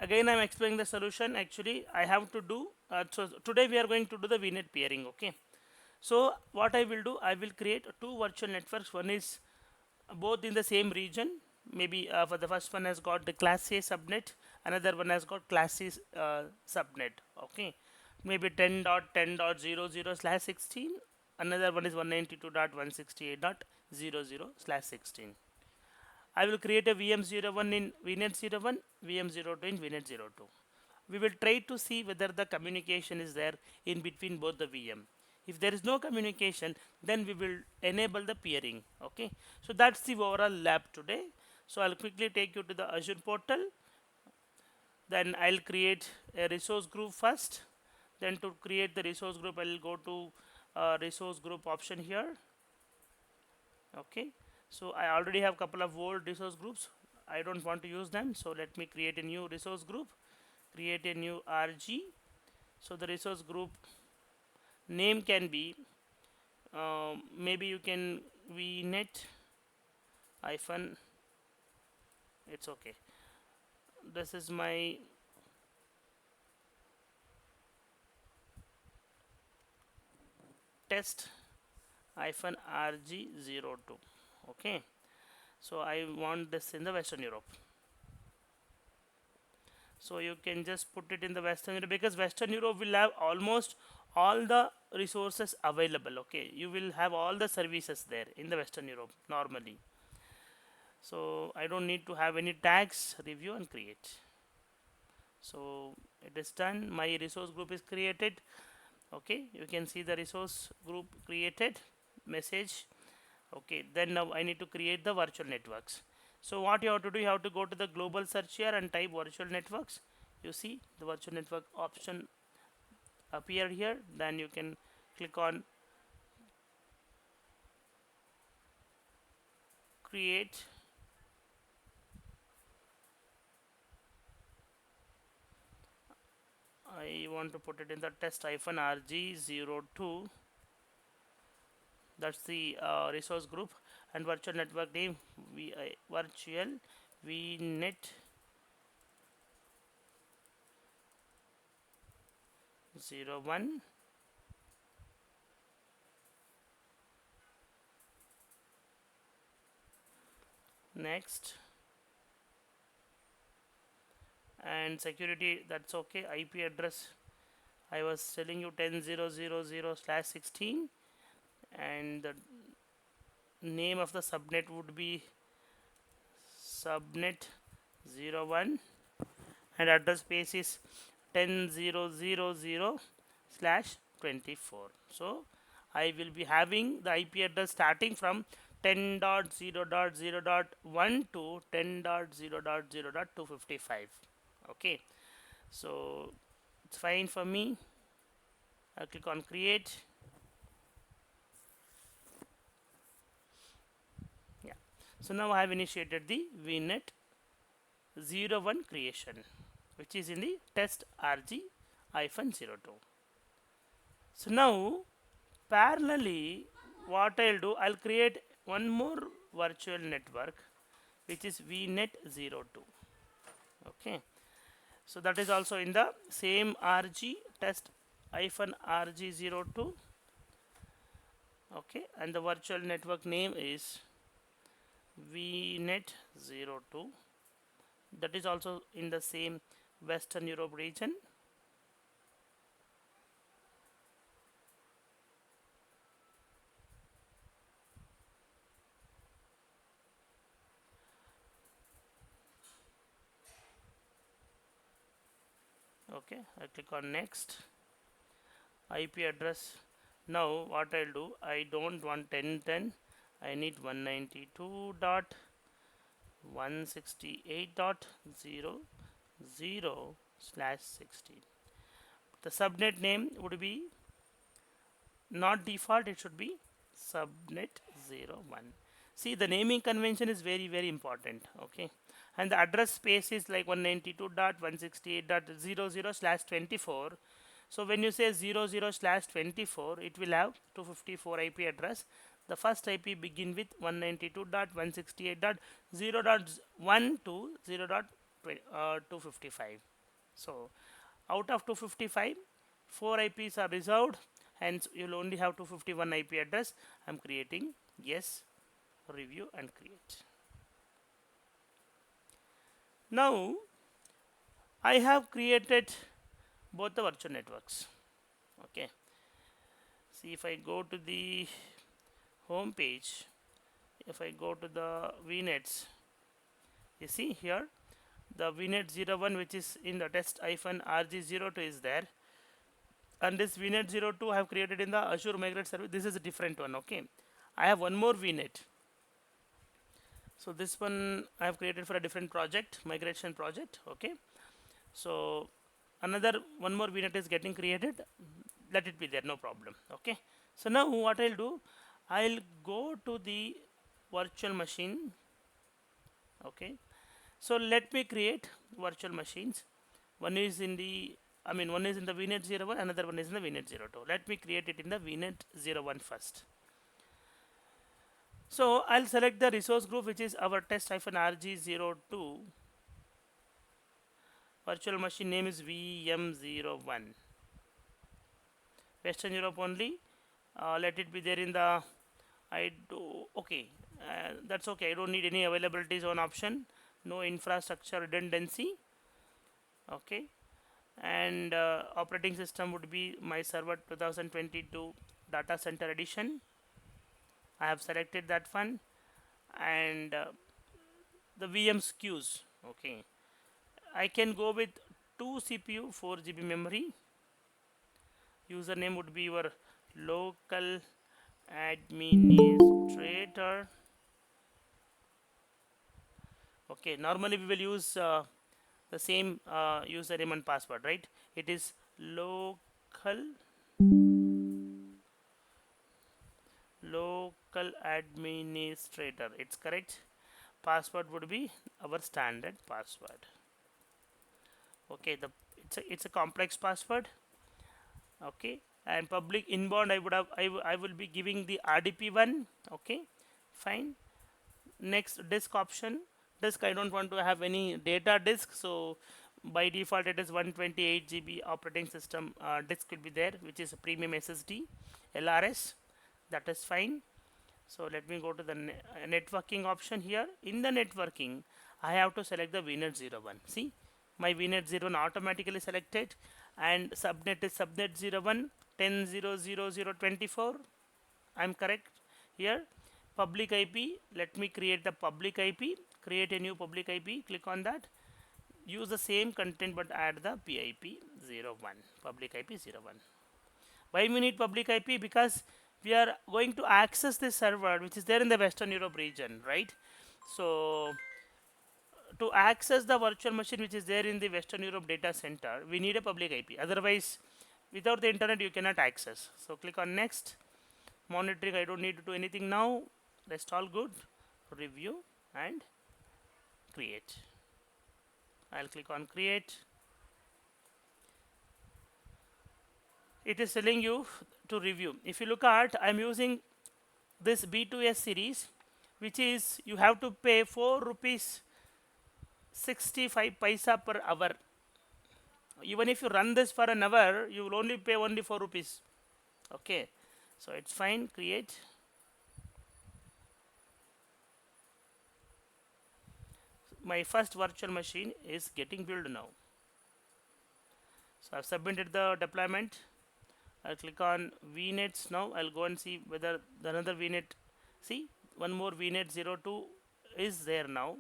again I'm explaining the solution. Actually I have to do so today we are going to do the Vnet peering. Okay, so what I will do, I will create two virtual networks. One is both in the same region. Maybe for the first one has got the class A subnet, another one has got class C subnet. Okay, maybe 10.10.00/16, another one is 192.168.00/16. I will create a VM01 in VNet01, VM02 in VNet02. We will try to see whether the communication is there in between both the VM. If there is no communication, then we will enable the peering. Okay, so that's the overall lab today. So I'll quickly take you to the Azure portal. Then I'll create a resource group first. Then to create the resource group, I'll go to resource group option here. Okay, so I already have couple of old resource groups. I don't want to use them, so let me create a new resource group, create a new RG. So the resource group name can be maybe you can vnet hyphen, it's okay. This is my test hyphen rg02. Okay, so I want this in the Western Europe. So you can just put it in the Western Europe, because Western Europe will have almost all the resources available. Okay, you will have all the services there in the Western Europe normally. So I don't need to have any tags, review and create. So it is done, my resource group is created. Okay, you can see the resource group created message. Okay, then now I need to create the virtual networks. So what you have to do, you have to go to the global search here and type virtual networks. You see the virtual network option appear here. Then you can click on create. I want to put it in the test hyphen rg02. That's the resource group, and virtual network name virtual vnet 01. Next, and security, that's okay. IP address, I was telling you 10.0.0.0/16, and the name of the subnet would be subnet 01, and address space is 10.0.0.0/24. So I will be having the IP address starting from 10.0.0.1 to 10.0.0.255. Okay, so it's fine for me. I'll click on create. Yeah, so now I have initiated the Vnet 01 creation, which is in the test rg-02. So now parallelly, what I'll do, I'll create one more virtual network, which is Vnet02. Okay, so that is also in the same rg test hyphen rg02. Okay, and the virtual network name is Vnet02. That is also in the same Western Europe region. Okay, I click on next. IP address, now what I'll do, I don't want 10.10, I need 192.168.00/16. The subnet name would be not default, it should be subnet01. See, the naming convention is very important. Okay, and the address space is like 192.168.00/24. So when you say 00/24, it will have 254 IP address. The first IP begin with 192.168.0.1 to 0.255. So out of 255, 4 IPs are reserved, hence you'll only have 251 IP address. I'm creating yes, review and create. Now I have created both the virtual networks. Okay, see if I go to the home page, if I go to the VNets, you see here the Vnet 01 which is in the test -rg02 is there, and this Vnet 02 I have created in the Azure Migrate service. This is a different one. Okay, I have one more Vnet. So this one I have created for a different project, migration project. Okay, so another one more Vnet is getting created. Let it be there, no problem. Okay, so now what I'll do, I'll go to the virtual machine. Okay, so let me create virtual machines. One is in the, one is in the Vnet 01, another one is in the Vnet 02. Let me create it in the Vnet 01 first. So I'll select the resource group which is our test-rg02. Virtual machine name is VM01. Western Europe only. Let it be there in the, I do, okay. That's okay. I don't need any availability zone option. No infrastructure redundancy. Okay. And operating system would be my server 2022 data center edition. I have selected that one, and the VM SKUs. Okay, I can go with 2 CPU, 4 GB memory. Username would be your local administrator. Okay, normally we will use the same username and password, right? It is local administrator. It's correct. Password would be our standard password. Okay, it's a complex password. Okay, and public inbound I will be giving the RDP one. Okay, fine. Next, disk option. Disk, I don't want to have any data disk, so by default it is 128 GB operating system disk will be there, which is a premium SSD LRS. That is fine. So let me go to the networking option here. In the networking, I have to select the VNet 01. See, my VNet 01 automatically selected, and subnet is subnet 01 10.0.0.0.24. I'm correct here. Public IP, let me create the public IP. Create a new public IP. Click on that. Use the same content but add the PIP 01. Public IP 01. Why we need public IP? Because we are going to access this server which is there in the Western Europe region, right? So to access the virtual machine which is there in the Western Europe data center, we need a public IP. Otherwise, without the internet, you cannot access. So click on next. Monitoring, I don't need to do anything now. Rest all good. Review and create. I'll click on create. It is telling you to review. If you look at, I'm using this B2S series, which is you have to pay 4 rupees 65 paisa per hour. Even if you run this for an hour, you will only pay only 4 rupees. Okay, so it's fine. Create. My first virtual machine is getting built now. So I've submitted the deployment. I'll click on VNets now. I'll go and see whether another VNet. See, one more VNet 02 is there now.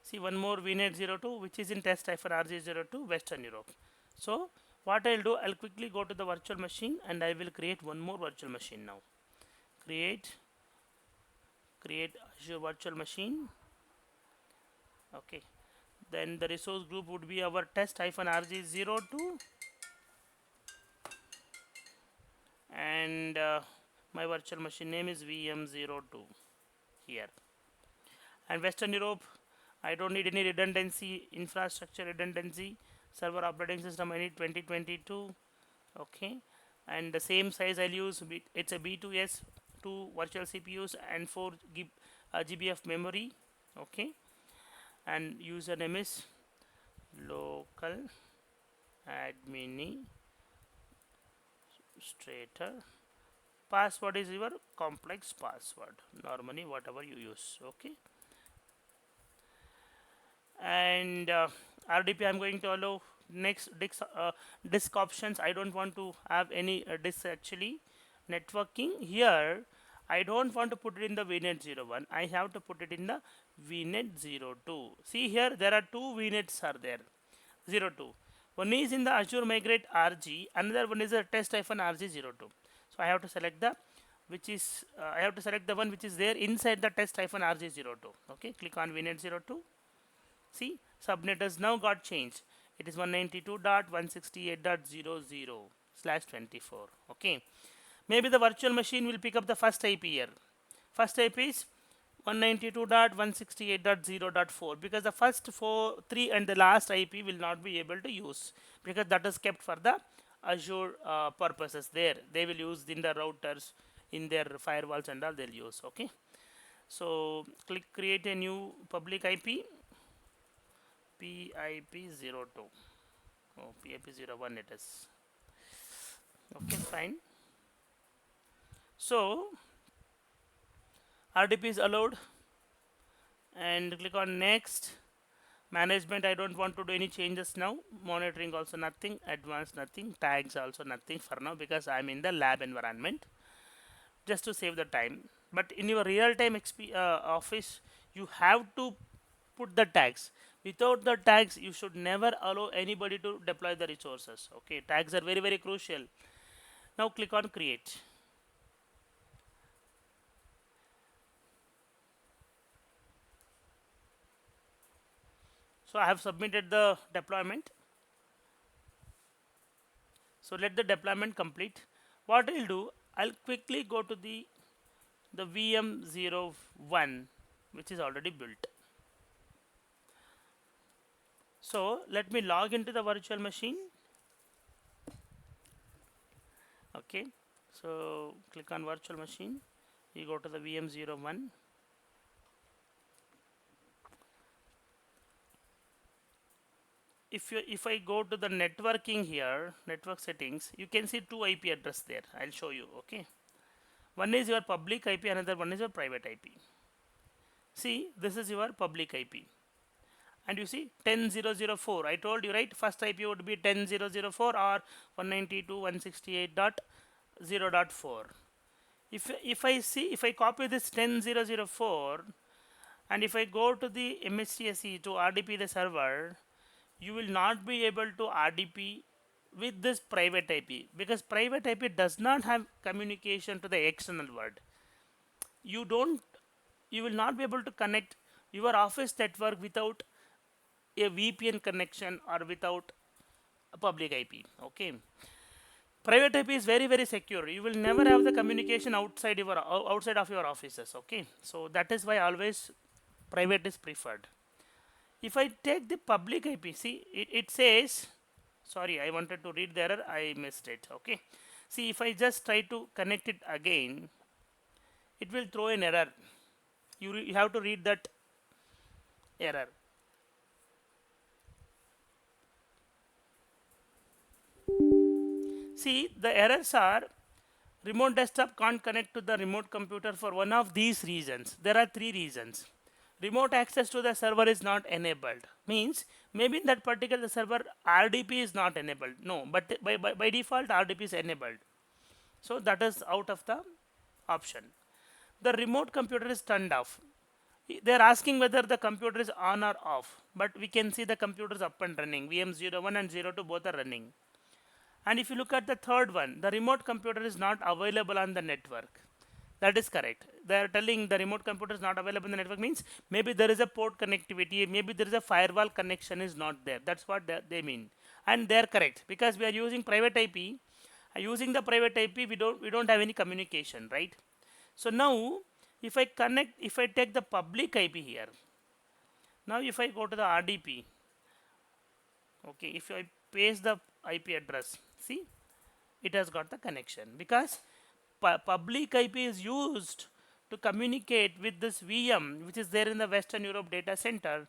See, one more VNet 02 which is in test-rg02 Western Europe. So what I'll do, I'll quickly go to the virtual machine and I will create one more virtual machine now. Create Azure virtual machine. Okay, then the resource group would be our test-rg02, and my virtual machine name is VM02 here. And Western Europe, I don't need any redundancy, infrastructure redundancy. Server operating system I need 2022. Okay, and the same size I'll use. It's a B2S, 2 virtual CPUs and 4 GB of memory. Okay, and username is local administrator. Password is your complex password, normally whatever you use. Okay, and RDP I'm going to allow. Next disk options, I don't want to have any disk actually. Networking here, I don't want to put it in the Vnet 01, I have to put it in the Vnet 02. See here, there are two Vnets are there, 02. One is in the Azure Migrate RG, another one is a test-RG 02. So I have to select the which is I have to select the one which is there inside the test-RG 02. Okay, click on Vnet 02. See, subnet has now got changed. It is 192.168.00/24. Okay. Maybe the virtual machine will pick up the first IP here. First IP is 192.168.0.4 because the first 3 and the last IP will not be able to use because that is kept for the Azure purposes there. They will use in the routers, in their firewalls and all they'll use. Okay. So click create a new public IP. PIP 02. Oh, PIP 01 it is. Okay, fine. So RDP is allowed and click on next. Management, I don't want to do any changes now. Monitoring also nothing. Advanced nothing. Tags also nothing for now because I'm in the lab environment. Just to save the time. But in your real-time office, you have to put the tags. Without the tags, you should never allow anybody to deploy the resources. Okay, tags are very, very crucial. Now click on create. So I have submitted the deployment. So let the deployment complete. What I'll do, I'll quickly go to the VM 01 which is already built. So let me log into the virtual machine. Okay, so click on virtual machine. You go to the VM 01. If I go to the networking here, network settings, you can see two IP address there. I'll show you. Okay, one is your public IP, another one is your private IP. See, this is your public IP. And you see 10.0.0.4. I told you, right? First IP would be 10.0.0.4 or 192.168.0.4. If I copy this 10.0.0.4 and if I go to the MHTSE to RDP the server, you will not be able to RDP with this private IP because private IP does not have communication to the external world. You will not be able to connect your office network without a VPN connection or without a public IP. Okay, private IP is very, very secure. You will never have the communication outside of your offices. Okay, so that is why always private is preferred. If I take the public IP, see it says, sorry, I wanted to read the error, I missed it. Okay, see if I just try to connect it again, it will throw an error. You have to read that error. See, the errors are remote desktop can't connect to the remote computer for one of these reasons. There are three reasons. Remote access to the server is not enabled. Means maybe in that particular server RDP is not enabled. No, but by default RDP is enabled. So that is out of the option. The remote computer is turned off. They are asking whether the computer is on or off, but we can see the computer is up and running. VM 01 and 02 both are running. And if you look at the third one, the remote computer is not available on the network. That is correct. They are telling the remote computer is not available in the network means maybe there is a port connectivity, maybe there is a firewall connection is not there. That's what they mean. And they are correct because we are using private IP. Using the private IP, we don't have any communication, right? So now if I take the public IP here, now if I go to the RDP, okay, if I paste the IP address, see, it has got the connection because public IP is used to communicate with this VM which is there in the Western Europe data center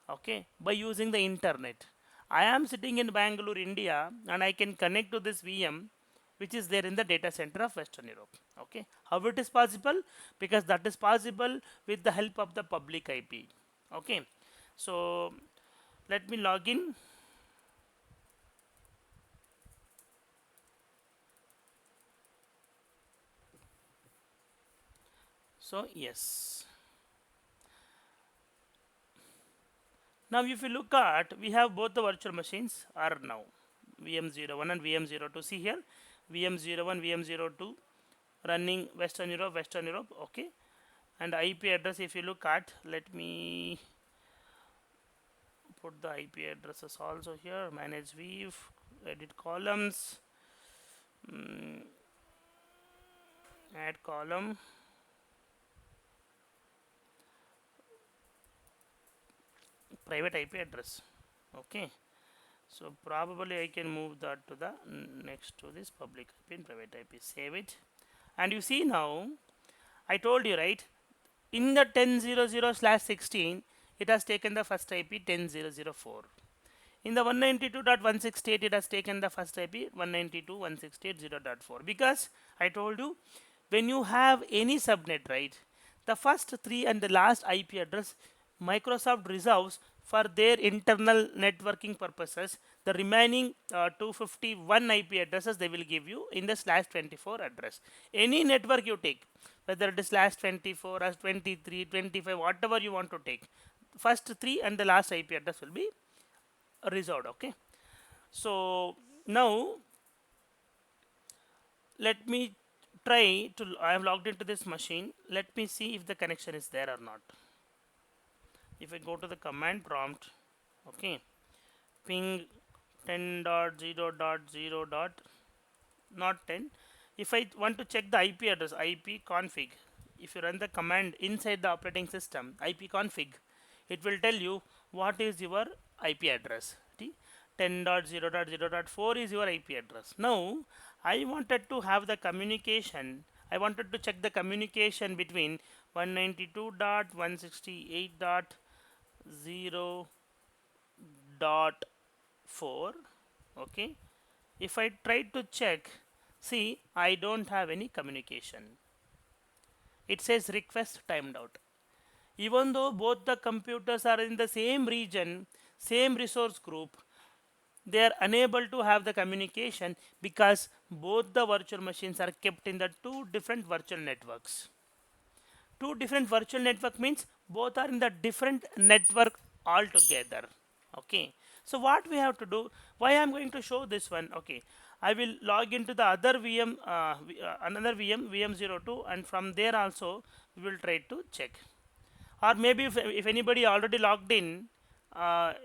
okay, by using the internet. I am sitting in Bangalore, India, and I can connect to this VM which is there in the data center of Western Europe. Okay, how it is possible? Because that is possible with the help of the public IP. Okay, so let me log in. So yes, now if you look at, we have both the virtual machines are now VM01 and VM02. See here, VM01, VM02 running Western Europe. Okay, and IP address, if you look at, let me put the IP addresses also here. Manage view, edit columns, mm, add column, private IP address. Okay, so probably I can move that to the next to this public IP and private IP. Save it, and you see now I told you, right, in the 10.00/16 it has taken the first IP 10.0.0.4. In the 192.168 it has taken the first IP 192.168.0.4, because I told you, when you have any subnet, right, the first three and the last IP address Microsoft reserves for their internal networking purposes. The remaining 251 IP addresses they will give you in the /24 address. Any network you take, whether it is /24 or 23, 25, whatever you want to take, first three and the last IP address will be resolved. Okay, so now let me try to, I have logged into this machine. Let me see if the connection is there or not. If I go to the command prompt, okay, ping 10.0.0 dot not 10. If I want to check the IP address, IP config, if you run the command inside the operating system, IP config, it will tell you what is your IP address. 10.0.0.4 is your IP address. Now I wanted to have the communication, I wanted to check the communication between 192.168.0.4. Okay, if I try to check, see, I don't have any communication. It says request timed out. Even though both the computers are in the same region, same resource group, they are unable to have the communication because both the virtual machines are kept in the two different virtual networks. Two different virtual network means both are in the different network altogether. Okay, so what we have to do, why I'm going to show this one. Okay, I will log into the other VM, another VM, VM02, and from there also we will try to check. Or maybe if anybody already logged in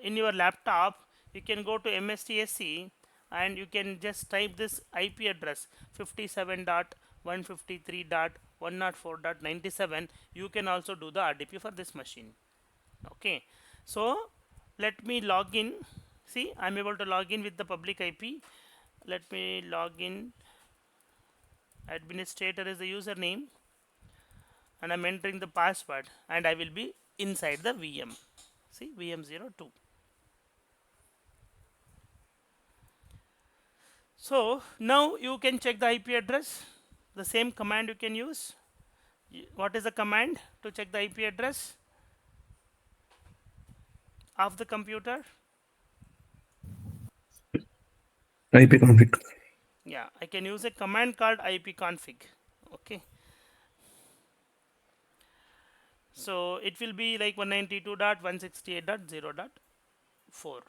your laptop, you can go to MSTSC and you can just type this IP address 57.153.104.97. You can also do the RDP for this machine. Okay, so let me log in. See, I'm able to log in with the public IP. Let me log in. Administrator is the username, and I'm entering the password, and I will be inside the VM. See, VM02. So now you can check the IP address. The same command you can use. What is the command to check the IP address of the computer? IP config. Yeah, I can use a command called ipconfig. Okay, so it will be like 192.168.0.4.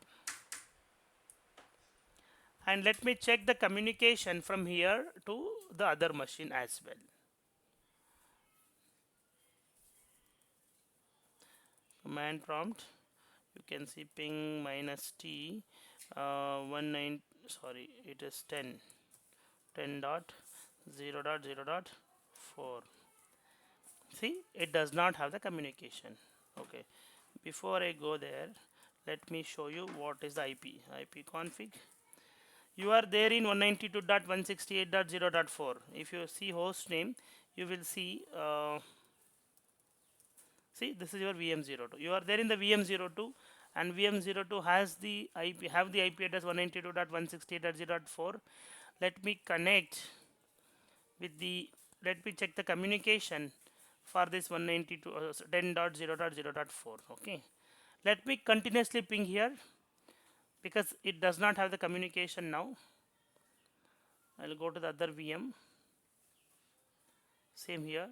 And let me check the communication from here to the other machine as well. Command prompt, you can see ping -t 19, sorry, it is 10.0.0.4. See, it does not have the communication. Okay, before I go there, let me show you what is the IP config. You are there in 192.168.0.4. If you see host name, you will see see, this is your VM02. You are there in the VM02, and VM02 has the IP address 192.168.0.4. Let me connect with the, let me check the communication for this 192 10.0.0.4. Okay, let me continuously ping here because it does not have the communication now. I'll go to the other VM, same here,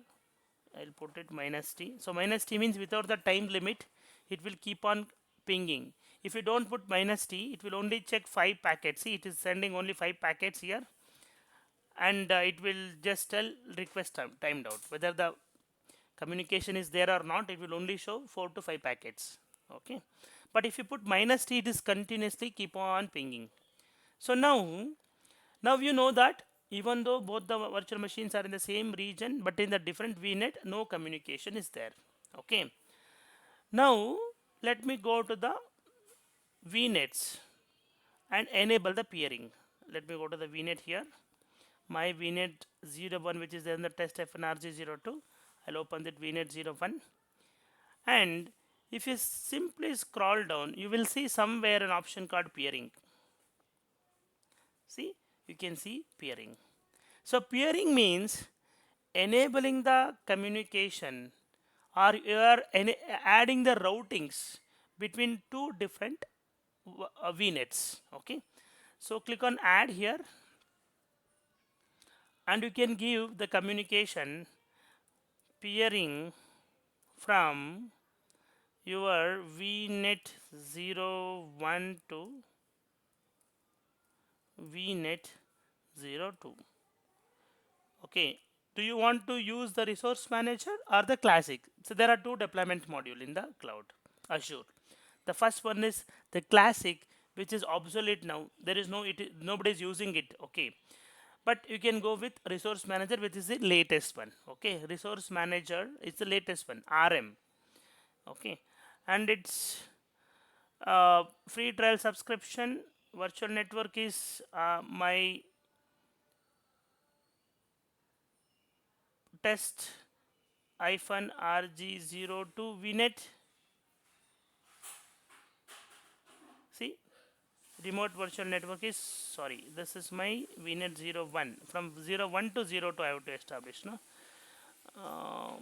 I'll put it -t. So -t means without the time limit it will keep on pinging. If you don't put -t, it will only check 5 packets. See, it is sending only 5 packets here, and it will just tell request timed out. Whether the communication is there or not, it will only show 4 to 5 packets. Okay, but if you put -t, it is continuously keep on pinging. So now you know that even though both the virtual machines are in the same region but in the different VNet, no communication is there. Okay, now let me go to the VNets and enable the peering. Let me go to the VNet here, my VNet 01, which is there in the test FNRG02. I'll open that VNet 01, and if you simply scroll down, you will see somewhere an option called peering. See, you can see peering. So peering means enabling the communication, or you are adding the routings between two different VNets. Okay, so click on add here, and you can give the communication peering from your VNet 01 to VNet 02. Okay, do you want to use the resource manager or the classic? So there are two deployment module in the cloud Azure. The first one is the classic, which is obsolete now. There is nobody is using it. Okay, but you can go with resource manager, which is the latest one. Okay, resource manager is the latest one, RM. Okay, and it's free trial subscription. Virtual network is my test rg02 vnet. See, remote virtual network is, sorry, this is my vnet 01. From 01 to 02 I have to establish, no. uh,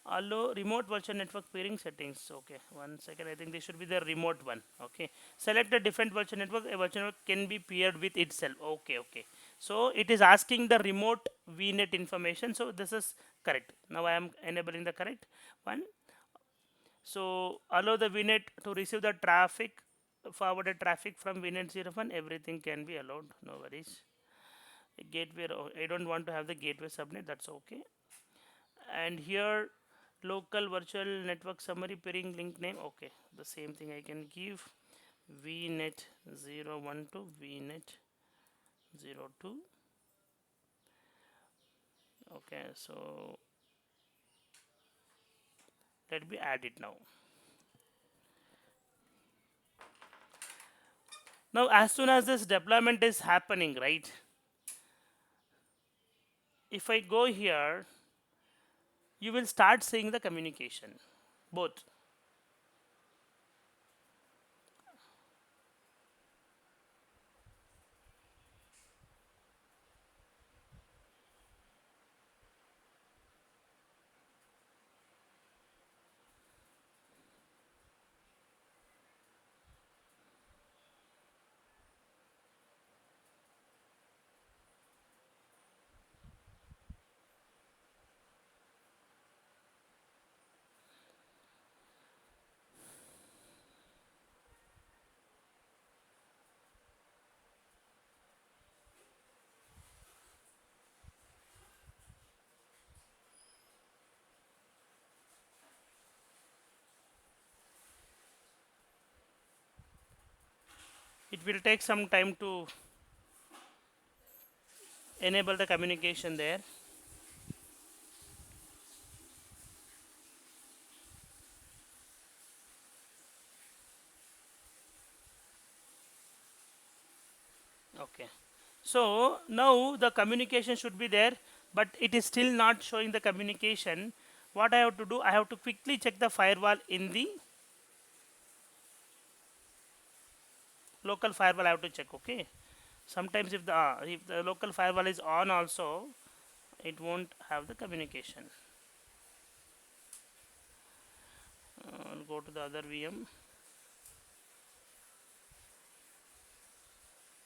Allow remote virtual network peering settings. Okay, one second, I think this should be the remote one. Okay, select a different virtual network. A virtual network can be paired with itself. Okay, okay, so it is asking the remote vnet information, so this is correct. Now I am enabling the correct one. So allow the VNet to receive the traffic, forwarded traffic from VNet 01. Everything can be allowed, no worries. Gateway, I don't want to have the gateway subnet, that's okay. And here, local virtual network summary peering link name, okay. The same thing I can give, VNet 01 to VNet 02. Okay, so let me add it now. Now, as soon as this deployment is happening, right? If I go here, you will start seeing the communication, both. It will take some time to enable the communication there. Okay, so now the communication should be there, but it is still not showing the communication. What I have to do, I have to quickly check the firewall in the local firewall I have to check. Okay, sometimes if the local firewall is on also, it won't have the communication. I'll go to the other VM.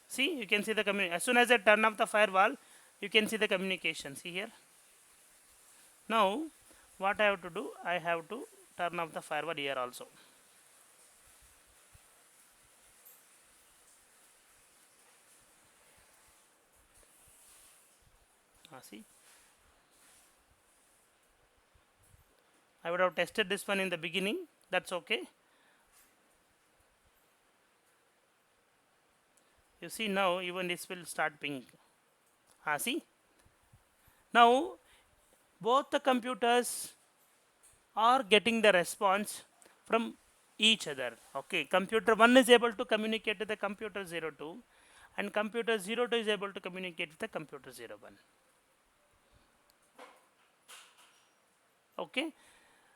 See, you can see the as soon as I turn off the firewall, you can see the communication. See here. Now, what I have to do? I have to turn off the firewall here also. See, I would have tested this one in the beginning. That's okay. You see now even this will start ping. See, now both the computers are getting the response from each other. Okay, computer 1 is able to communicate with the computer 02, and computer 02 is able to communicate with the computer 01. Okay,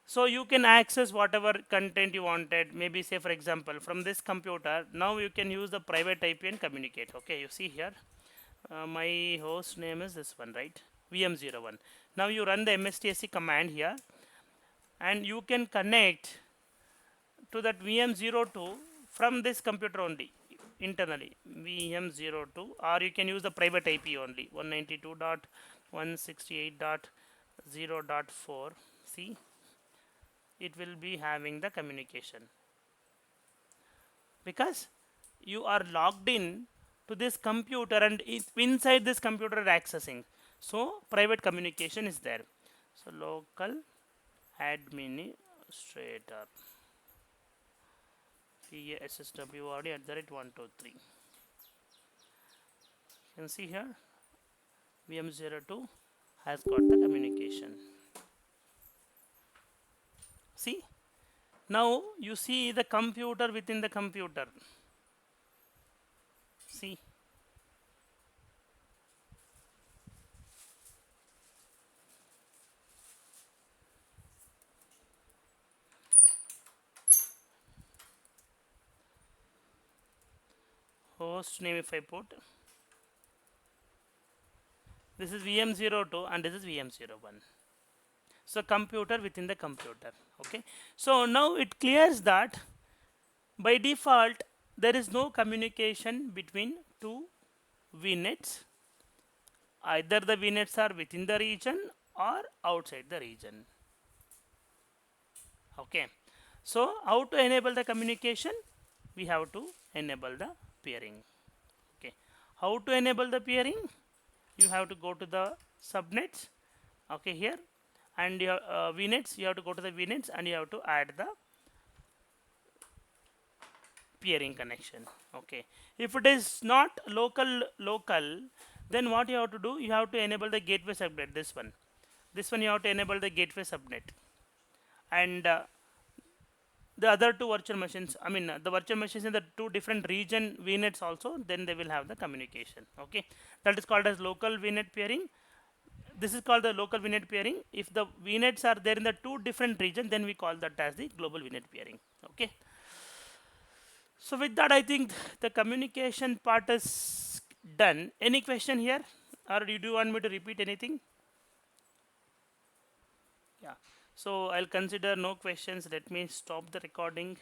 so you can access whatever content you wanted. Maybe say for example from this computer, now you can use the private IP and communicate. Okay, you see here, my host name is this one, right? VM01. Now you run the mstsc command here, and you can connect to that VM02 from this computer only internally, VM02, or you can use the private IP only, 192.168.0.4. See, it will be having the communication because you are logged in to this computer, and inside this computer accessing, so private communication is there. So local administrator PASSWRD@123. You can see here VM02 has got the communication. See, now you see the computer within the computer. See, host name if I put, this is VM02 and this is VM01. So computer within the computer. Okay, so now it clears that by default there is no communication between two VNets. Either the VNets are within the region or outside the region. Okay, so how to enable the communication? We have to enable the peering. Okay, how to enable the peering? You have to go to the subnets. Okay, here, and your VNets, you have to go to the VNets and you have to add the peering connection. Okay, if it is not local, then what you have to do? You have to enable the gateway subnet. This one you have to enable the gateway subnet, and the other two virtual machines, I mean the virtual machines in the two different region VNets also, then they will have the communication. Okay, that is called as local VNet peering. This is called the local VNet peering. If the VNets are there in the two different region, then we call that as the global VNet peering. Okay, so with that I think the communication part is done. Any question here, or do you want me to repeat anything? Yeah, so I'll consider no questions. Let me stop the recording.